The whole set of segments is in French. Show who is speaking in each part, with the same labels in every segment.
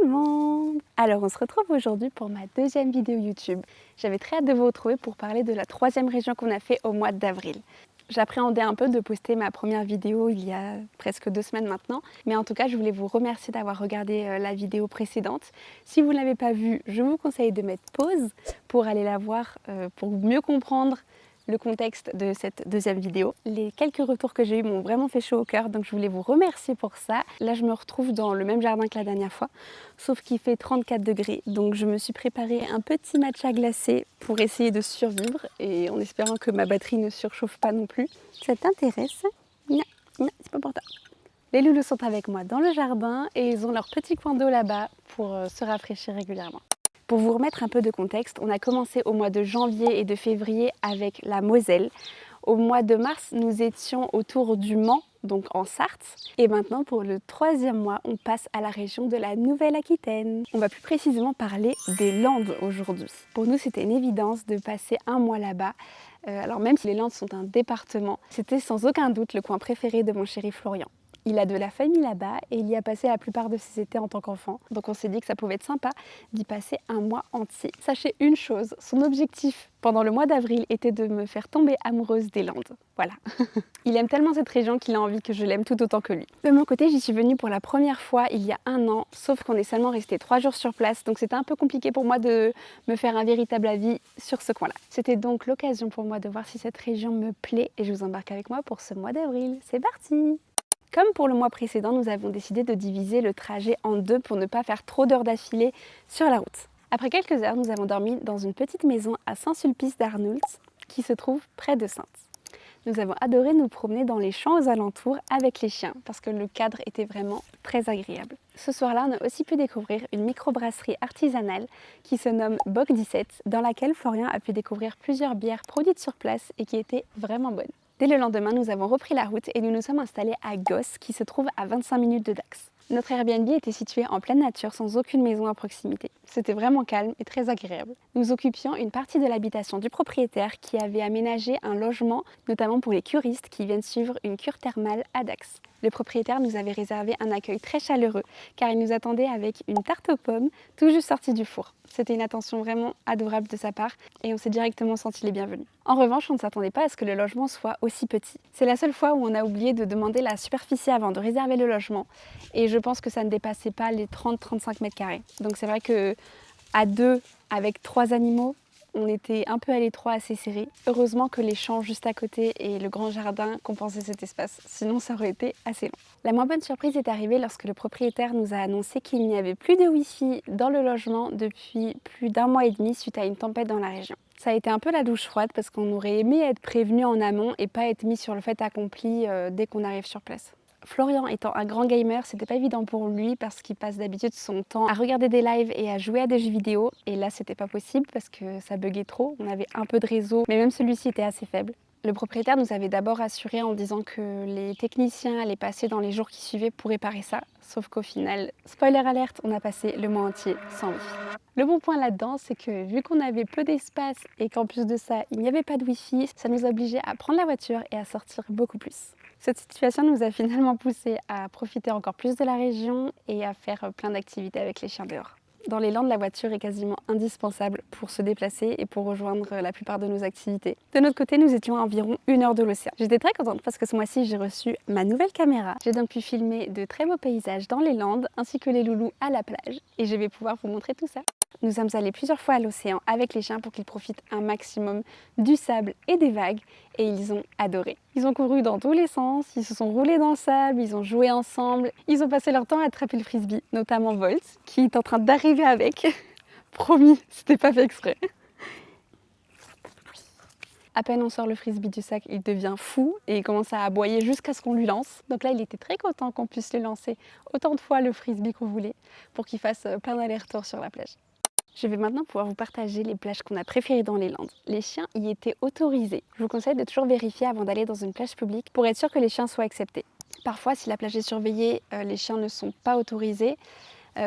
Speaker 1: le monde! Alors on se retrouve aujourd'hui pour ma deuxième vidéo YouTube. J'avais très hâte de vous retrouver pour parler de la troisième région qu'on a fait au mois d'avril. J'appréhendais un peu de poster ma première vidéo il y a presque 2 semaines maintenant, mais en tout cas je voulais vous remercier d'avoir regardé la vidéo précédente. Si vous ne l'avez pas vue, je vous conseille de mettre pause pour aller la voir, pour mieux comprendre le contexte de cette deuxième vidéo. Les quelques retours que j'ai eus m'ont vraiment fait chaud au cœur, donc je voulais vous remercier pour ça. Là je me retrouve dans le même jardin que la dernière fois, sauf qu'il fait 34 degrés, donc je me suis préparé un petit matcha glacé pour essayer de survivre et en espérant que ma batterie ne surchauffe pas non plus. Ça t'intéresse? Non, non, c'est pas pour toi. Les loulous sont avec moi dans le jardin et ils ont leur petit coin d'eau là-bas pour se rafraîchir régulièrement. Pour vous remettre un peu de contexte, on a commencé au mois de janvier et de février avec la Moselle. Au mois de mars, nous étions autour du Mans, donc en Sarthe. Et maintenant, pour le troisième mois, on passe à la région de la Nouvelle-Aquitaine. On va plus précisément parler des Landes aujourd'hui. Pour nous, c'était une évidence de passer un mois là-bas. Alors même si les Landes sont un département, c'était sans aucun doute le coin préféré de mon chéri Florian. Il a de la famille là-bas et il y a passé la plupart de ses étés en tant qu'enfant. Donc on s'est dit que ça pouvait être sympa d'y passer un mois entier. Sachez une chose, son objectif pendant le mois d'avril était de me faire tomber amoureuse des Landes. Voilà. Il aime tellement cette région qu'il a envie que je l'aime tout autant que lui. De mon côté, j'y suis venue pour la première fois il y a 1 an, sauf qu'on est seulement resté 3 jours sur place, donc c'était un peu compliqué pour moi de me faire un véritable avis sur ce coin-là. C'était donc l'occasion pour moi de voir si cette région me plaît et je vous embarque avec moi pour ce mois d'avril. C'est parti! Comme pour le mois précédent, nous avons décidé de diviser le trajet en deux pour ne pas faire trop d'heures d'affilée sur la route. Après quelques heures, nous avons dormi dans une petite maison à Saint-Sulpice d'Arnoult qui se trouve près de Saintes. Nous avons adoré nous promener dans les champs aux alentours avec les chiens parce que le cadre était vraiment très agréable. Ce soir-là, on a aussi pu découvrir une microbrasserie artisanale qui se nomme Bock 17, dans laquelle Florian a pu découvrir plusieurs bières produites sur place et qui étaient vraiment bonnes. Dès le lendemain, nous avons repris la route et nous nous sommes installés à Gosse, qui se trouve à 25 minutes de Dax. Notre Airbnb était situé en pleine nature, sans aucune maison à proximité. C'était vraiment calme et très agréable. Nous occupions une partie de l'habitation du propriétaire qui avait aménagé un logement, notamment pour les curistes qui viennent suivre une cure thermale à Dax. Le propriétaire nous avait réservé un accueil très chaleureux, car il nous attendait avec une tarte aux pommes, tout juste sortie du four. C'était une attention vraiment adorable de sa part et on s'est directement senti les bienvenus. En revanche, on ne s'attendait pas à ce que le logement soit aussi petit. C'est la seule fois où on a oublié de demander la superficie avant de réserver le logement et je pense que ça ne dépassait pas les 30-35 mètres carrés. Donc c'est vrai que à deux, avec 3 animaux, on était un peu à l'étroit, assez serré. Heureusement que les champs juste à côté et le grand jardin compensaient cet espace, sinon ça aurait été assez long. La moins bonne surprise est arrivée lorsque le propriétaire nous a annoncé qu'il n'y avait plus de Wi-Fi dans le logement depuis plus d'1 mois et demi suite à une tempête dans la région. Ça a été un peu la douche froide parce qu'on aurait aimé être prévenu en amont et pas être mis sur le fait accompli dès qu'on arrive sur place. Florian étant un grand gamer, c'était pas évident pour lui parce qu'il passe d'habitude son temps à regarder des lives et à jouer à des jeux vidéo. Et là, c'était pas possible parce que ça buguait trop. On avait un peu de réseau, mais même celui-ci était assez faible. Le propriétaire nous avait d'abord rassuré en disant que les techniciens allaient passer dans les jours qui suivaient pour réparer ça. Sauf qu'au final, spoiler alerte, on a passé le mois entier sans wifi. Le bon point là-dedans, c'est que vu qu'on avait peu d'espace et qu'en plus de ça, il n'y avait pas de wifi, ça nous obligeait à prendre la voiture et à sortir beaucoup plus. Cette situation nous a finalement poussé à profiter encore plus de la région et à faire plein d'activités avec les chiens dehors. Dans les Landes, la voiture est quasiment indispensable pour se déplacer et pour rejoindre la plupart de nos activités. De notre côté, nous étions à environ 1 heure de l'océan. J'étais très contente parce que ce mois-ci, j'ai reçu ma nouvelle caméra. J'ai donc pu filmer de très beaux paysages dans les Landes ainsi que les loulous à la plage et je vais pouvoir vous montrer tout ça. Nous sommes allés plusieurs fois à l'océan avec les chiens pour qu'ils profitent un maximum du sable et des vagues et ils ont adoré. Ils ont couru dans tous les sens, ils se sont roulés dans le sable, ils ont joué ensemble, ils ont passé leur temps à attraper le frisbee, notamment Volt qui est en train d'arriver avec. Promis, c'était pas fait exprès. À peine on sort le frisbee du sac, il devient fou et il commence à aboyer jusqu'à ce qu'on lui lance. Donc là, il était très content qu'on puisse lui lancer autant de fois le frisbee qu'on voulait pour qu'il fasse plein d'allers-retours sur la plage. Je vais maintenant pouvoir vous partager les plages qu'on a préférées dans les Landes. Les chiens y étaient autorisés. Je vous conseille de toujours vérifier avant d'aller dans une plage publique pour être sûr que les chiens soient acceptés. Parfois, si la plage est surveillée, les chiens ne sont pas autorisés.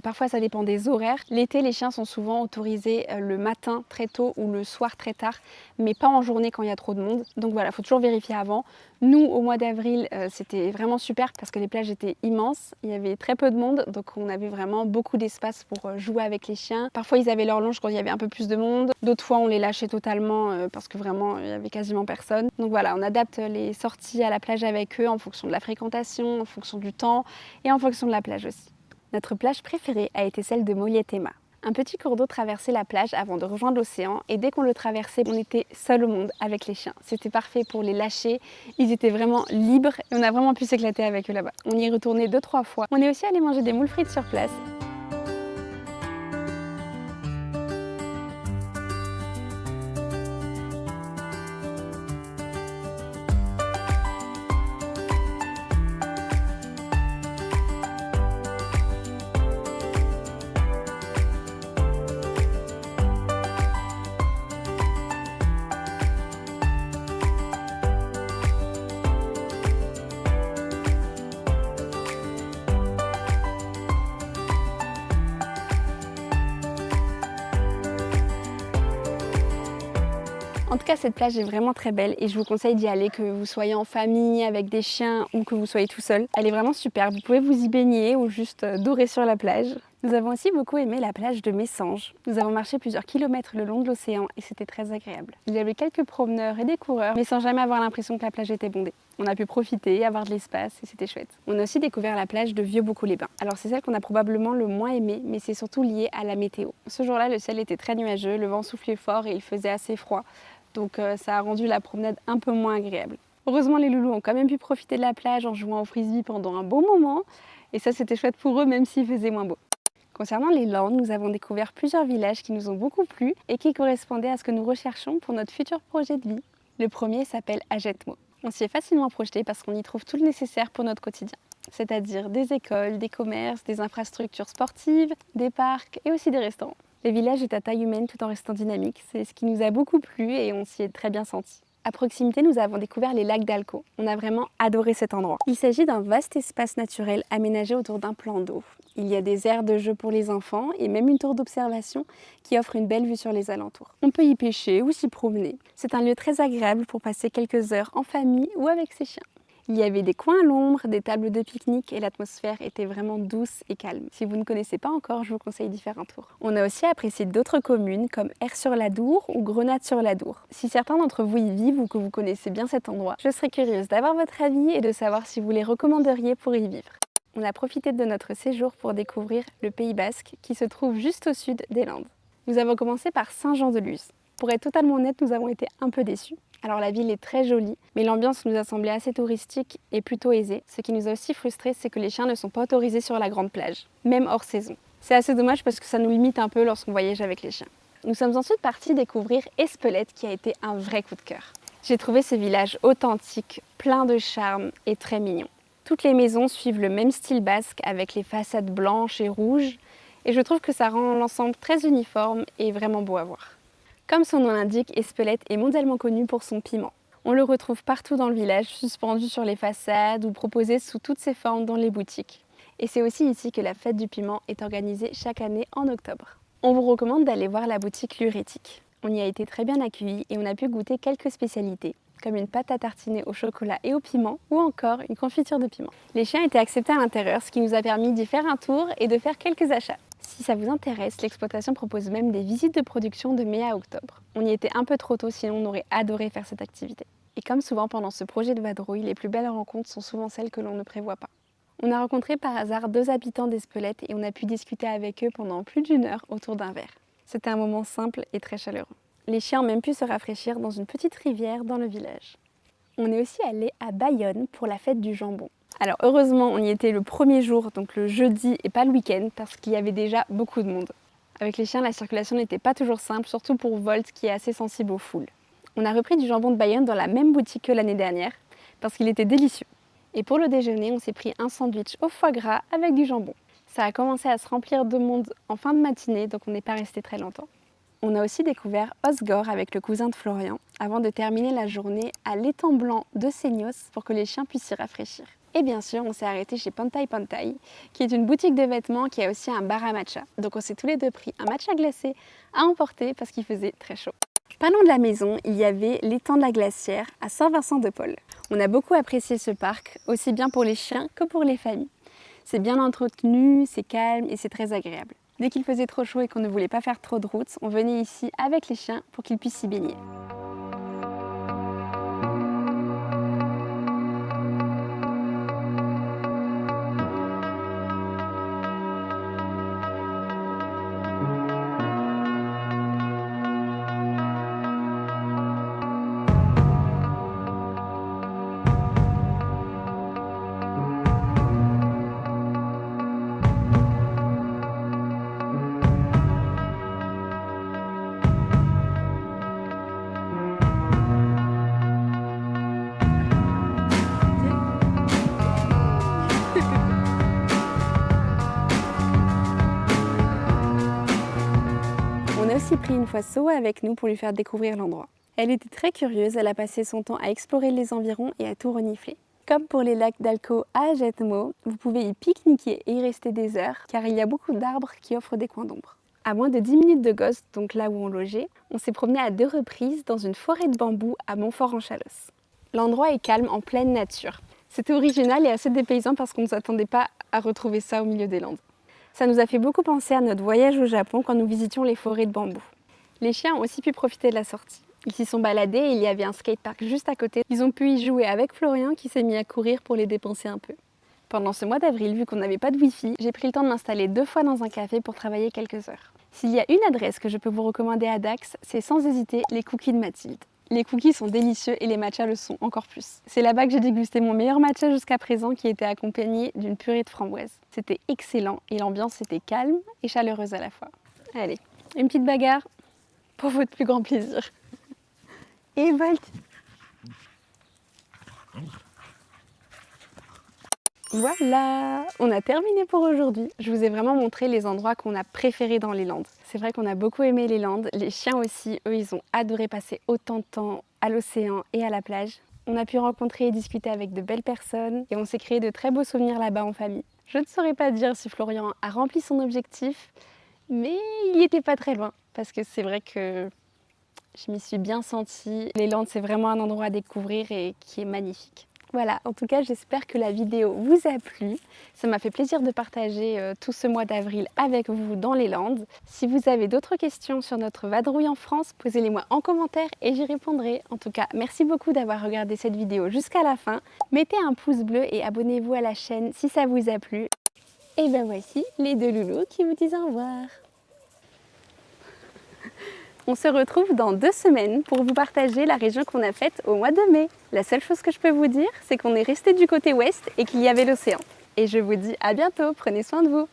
Speaker 1: Parfois ça dépend des horaires. L'été, les chiens sont souvent autorisés le matin très tôt ou le soir très tard, mais pas en journée quand il y a trop de monde. Donc voilà, il faut toujours vérifier avant. Nous, au mois d'avril, c'était vraiment super parce que les plages étaient immenses. Il y avait très peu de monde, donc on avait vraiment beaucoup d'espace pour jouer avec les chiens. Parfois ils avaient leur longe quand il y avait un peu plus de monde. D'autres fois on les lâchait totalement parce que vraiment il y avait quasiment personne. Donc voilà, on adapte les sorties à la plage avec eux en fonction de la fréquentation, en fonction du temps et en fonction de la plage aussi. Notre plage préférée a été celle de Moyetema. Un petit cours d'eau traversait la plage avant de rejoindre l'océan et dès qu'on le traversait, on était seul au monde avec les chiens. C'était parfait pour les lâcher, ils étaient vraiment libres et on a vraiment pu s'éclater avec eux là-bas. On y est retourné 2-3 fois. On est aussi allé manger des moules frites sur place. En tout cas, cette plage est vraiment très belle et je vous conseille d'y aller, que vous soyez en famille, avec des chiens ou que vous soyez tout seul. Elle est vraiment super, vous pouvez vous y baigner ou juste dorer sur la plage. Nous avons aussi beaucoup aimé la plage de Messanges. Nous avons marché plusieurs kilomètres le long de l'océan et c'était très agréable. Il y avait quelques promeneurs et des coureurs, mais sans jamais avoir l'impression que la plage était bondée. On a pu profiter, avoir de l'espace et c'était chouette. On a aussi découvert la plage de Vieux-Beaucoup-les-Bains. Alors c'est celle qu'on a probablement le moins aimée, mais c'est surtout lié à la météo. Ce jour-là, le ciel était très nuageux, le vent soufflait fort et il faisait assez froid. Donc ça a rendu la promenade un peu moins agréable. Heureusement, les loulous ont quand même pu profiter de la plage en jouant au frisbee pendant un bon moment. Et ça, c'était chouette pour eux, même s'il faisait moins beau. Concernant les Landes, nous avons découvert plusieurs villages qui nous ont beaucoup plu et qui correspondaient à ce que nous recherchons pour notre futur projet de vie. Le premier s'appelle Ajetmo. On s'y est facilement projeté parce qu'on y trouve tout le nécessaire pour notre quotidien. C'est-à-dire des écoles, des commerces, des infrastructures sportives, des parcs et aussi des restaurants. Le village est à taille humaine tout en restant dynamique, c'est ce qui nous a beaucoup plu et on s'y est très bien senti. À proximité, nous avons découvert les lacs d'Alco. On a vraiment adoré cet endroit. Il s'agit d'un vaste espace naturel aménagé autour d'un plan d'eau. Il y a des aires de jeu pour les enfants et même une tour d'observation qui offre une belle vue sur les alentours. On peut y pêcher ou s'y promener. C'est un lieu très agréable pour passer quelques heures en famille ou avec ses chiens. Il y avait des coins à l'ombre, des tables de pique-nique et l'atmosphère était vraiment douce et calme. Si vous ne connaissez pas encore, je vous conseille d'y faire un tour. On a aussi apprécié d'autres communes comme Aire-sur-l'Adour ou Grenade-sur-l'Adour. Si certains d'entre vous y vivent ou que vous connaissez bien cet endroit, je serais curieuse d'avoir votre avis et de savoir si vous les recommanderiez pour y vivre. On a profité de notre séjour pour découvrir le Pays Basque qui se trouve juste au sud des Landes. Nous avons commencé par Saint-Jean-de-Luz. Pour être totalement honnête, nous avons été un peu déçus. Alors la ville est très jolie, mais l'ambiance nous a semblé assez touristique et plutôt aisée. Ce qui nous a aussi frustrés, c'est que les chiens ne sont pas autorisés sur la grande plage, même hors saison. C'est assez dommage parce que ça nous limite un peu lorsqu'on voyage avec les chiens. Nous sommes ensuite partis découvrir Espelette qui a été un vrai coup de cœur. J'ai trouvé ce village authentique, plein de charme et très mignon. Toutes les maisons suivent le même style basque avec les façades blanches et rouges et je trouve que ça rend l'ensemble très uniforme et vraiment beau à voir. Comme son nom l'indique, Espelette est mondialement connu pour son piment. On le retrouve partout dans le village, suspendu sur les façades ou proposé sous toutes ses formes dans les boutiques. Et c'est aussi ici que la fête du piment est organisée chaque année en octobre. On vous recommande d'aller voir la boutique Lurétique. On y a été très bien accueillis et on a pu goûter quelques spécialités, comme une pâte à tartiner au chocolat et au piment, ou encore une confiture de piment. Les chiens étaient acceptés à l'intérieur, ce qui nous a permis d'y faire un tour et de faire quelques achats. Si ça vous intéresse, l'exploitation propose même des visites de production de mai à octobre. On y était un peu trop tôt, sinon on aurait adoré faire cette activité. Et comme souvent pendant ce projet de vadrouille, les plus belles rencontres sont souvent celles que l'on ne prévoit pas. On a rencontré par hasard 2 habitants d'Espelette et on a pu discuter avec eux pendant plus d'1 heure autour d'un verre. C'était un moment simple et très chaleureux. Les chiens ont même pu se rafraîchir dans une petite rivière dans le village. On est aussi allé à Bayonne pour la fête du jambon. Alors heureusement, on y était le premier jour, donc le jeudi et pas le week-end, parce qu'il y avait déjà beaucoup de monde. Avec les chiens, la circulation n'était pas toujours simple, surtout pour Volt qui est assez sensible aux foules. On a repris du jambon de Bayonne dans la même boutique que l'année dernière, parce qu'il était délicieux. Et pour le déjeuner, on s'est pris un sandwich au foie gras avec du jambon. Ça a commencé à se remplir de monde en fin de matinée, donc on n'est pas resté très longtemps. On a aussi découvert Osgore avec le cousin de Florian, avant de terminer la journée à l'étang blanc de Seignos pour que les chiens puissent s'y rafraîchir. Et bien sûr, on s'est arrêté chez Pantai Pantai, qui est une boutique de vêtements qui a aussi un bar à matcha. Donc on s'est tous les deux pris un matcha glacé à emporter parce qu'il faisait très chaud. Parlons de la maison, il y avait l'étang de la Glacière à Saint-Vincent-de-Paul. On a beaucoup apprécié ce parc, aussi bien pour les chiens que pour les familles. C'est bien entretenu, c'est calme et c'est très agréable. Dès qu'il faisait trop chaud et qu'on ne voulait pas faire trop de route, on venait ici avec les chiens pour qu'ils puissent s'y baigner. On a aussi pris une fois Soa avec nous pour lui faire découvrir l'endroit. Elle était très curieuse, elle a passé son temps à explorer les environs et à tout renifler. Comme pour les lacs d'Alco à Jetmo, vous pouvez y pique-niquer et y rester des heures car il y a beaucoup d'arbres qui offrent des coins d'ombre. À moins de 10 minutes de Gost, donc là où on logeait, on s'est promené à 2 reprises dans une forêt de bambous à Montfort-en-Chalosse. L'endroit est calme, en pleine nature. C'était original et assez dépaysant parce qu'on ne s'attendait pas à retrouver ça au milieu des Landes. Ça nous a fait beaucoup penser à notre voyage au Japon quand nous visitions les forêts de bambous. Les chiens ont aussi pu profiter de la sortie. Ils s'y sont baladés et il y avait un skatepark juste à côté. Ils ont pu y jouer avec Florian qui s'est mis à courir pour les dépenser un peu. Pendant ce mois d'avril, vu qu'on n'avait pas de wifi, j'ai pris le temps de m'installer 2 fois dans un café pour travailler quelques heures. S'il y a une adresse que je peux vous recommander à Dax, c'est sans hésiter les cookies de Mathilde. Les cookies sont délicieux et les matchas le sont encore plus. C'est là-bas que j'ai dégusté mon meilleur matcha jusqu'à présent qui était accompagné d'une purée de framboises. C'était excellent et l'ambiance était calme et chaleureuse à la fois. Allez, une petite bagarre pour votre plus grand plaisir. Et Bolt. Voilà, on a terminé pour aujourd'hui. Je vous ai vraiment montré les endroits qu'on a préférés dans les Landes. C'est vrai qu'on a beaucoup aimé les Landes, les chiens aussi, eux ils ont adoré passer autant de temps à l'océan et à la plage. On a pu rencontrer et discuter avec de belles personnes et on s'est créé de très beaux souvenirs là-bas en famille. Je ne saurais pas dire si Florian a rempli son objectif, mais il n'y était pas très loin parce que c'est vrai que je m'y suis bien sentie. Les Landes c'est vraiment un endroit à découvrir et qui est magnifique. Voilà, en tout cas, j'espère que la vidéo vous a plu. Ça m'a fait plaisir de partager tout ce mois d'avril avec vous dans les Landes. Si vous avez d'autres questions sur notre vadrouille en France, posez-les-moi en commentaire et j'y répondrai. En tout cas, merci beaucoup d'avoir regardé cette vidéo jusqu'à la fin. Mettez un pouce bleu et abonnez-vous à la chaîne si ça vous a plu. Et ben voici les 2 loulous qui vous disent au revoir. On se retrouve dans 2 semaines pour vous partager la région qu'on a faite au mois de mai. La seule chose que je peux vous dire, c'est qu'on est resté du côté ouest et qu'il y avait l'océan. Et je vous dis à bientôt, prenez soin de vous.